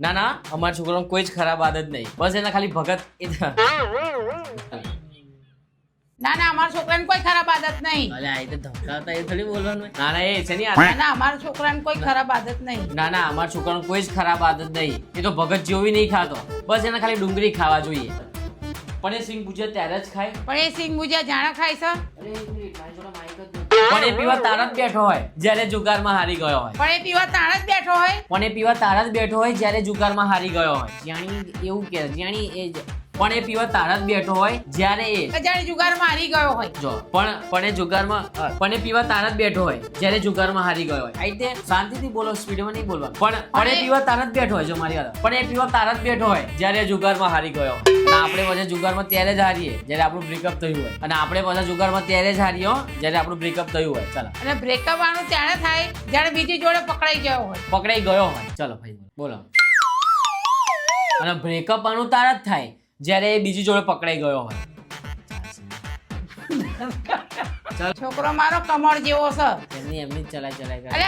ના ના અમારા છોકરાનો કોઈ જ ખરાબ આદત નહીં, બસ એના ખાલી ભગત ના ના અમારા છોકરાને કોઈ ખરાબ આદત નહીં. અલે આ તો ધમકાવતા એ થોડી બોલવાનું હોય. ના ના એ છે નહીં ના ના અમારા છોકરાને કોઈ ખરાબ આદત નહીં. ના ના અમારા છોકરાનો કોઈ જ ખરાબ આદત નહીં, એ તો ભગત જેવી નહીં ખાતો, બસ એને ખાલી ડુંગળી ખાવા જોઈએ. પણ એ સિંગ ભુજિયા ત્યારે જ ખાય. પણ એ સિંગ ભુજિયા જાણે ખાય છે. પણ એ પીવા તારા જ બેઠો હોય જ્યારે જુગારમાં હારી ગયો હોય. પણ એ પીવા તાણ જ બેઠો હોય. પણ એ પીવા તારા જ બેઠો હોય જ્યારે જુગારમાં હારી ગયો હોય. જાણી એવું કે જાણી એ પણ એ પીવા તારા જ બેઠો હોય જ્યારે એ જાણે જુગારમાં હારી ગયો હોય. જો પણ એ જુગારમાં પણ એ પીવા તારા જ બેઠો હોય જ્યારે જુગારમાં હારી ગયો હોય. આ રીતે શાંતિથી બોલો, સ્પીડમાં નહીં બોલવાનું. પણ એ પીવા તારા જ બેઠો હોય. જો મારી વાત, પણ એ પીવા તારા જ બેઠો હોય જ્યારે જુગારમાં હારી ગયો હોય. અને આપણે પાછા જુગારમાં ત્યારે જ હારીએ જ્યારે આપણું બ્રેકઅપ થયું હોય. અને આપણે પાછા જુગારમાં ત્યારે જ હારીએ જ્યારે આપણું બ્રેકઅપ થયું હોય. ચાલો, અને બ્રેકઅપ આનું ત્યારે થાય જ્યારે બીજી જોડે પકડાઈ ગયો હોય. પકડાઈ ગયો હોય. ચલો ભાઈ બોલો. અને બ્રેકઅપ આનું તારા જ થાય જ્યારે એ બીજી જોડે પકડાઈ ગયો હોય. છોકરો મારો કમળ જેવો છે. એમની ચલાય કરે. અરે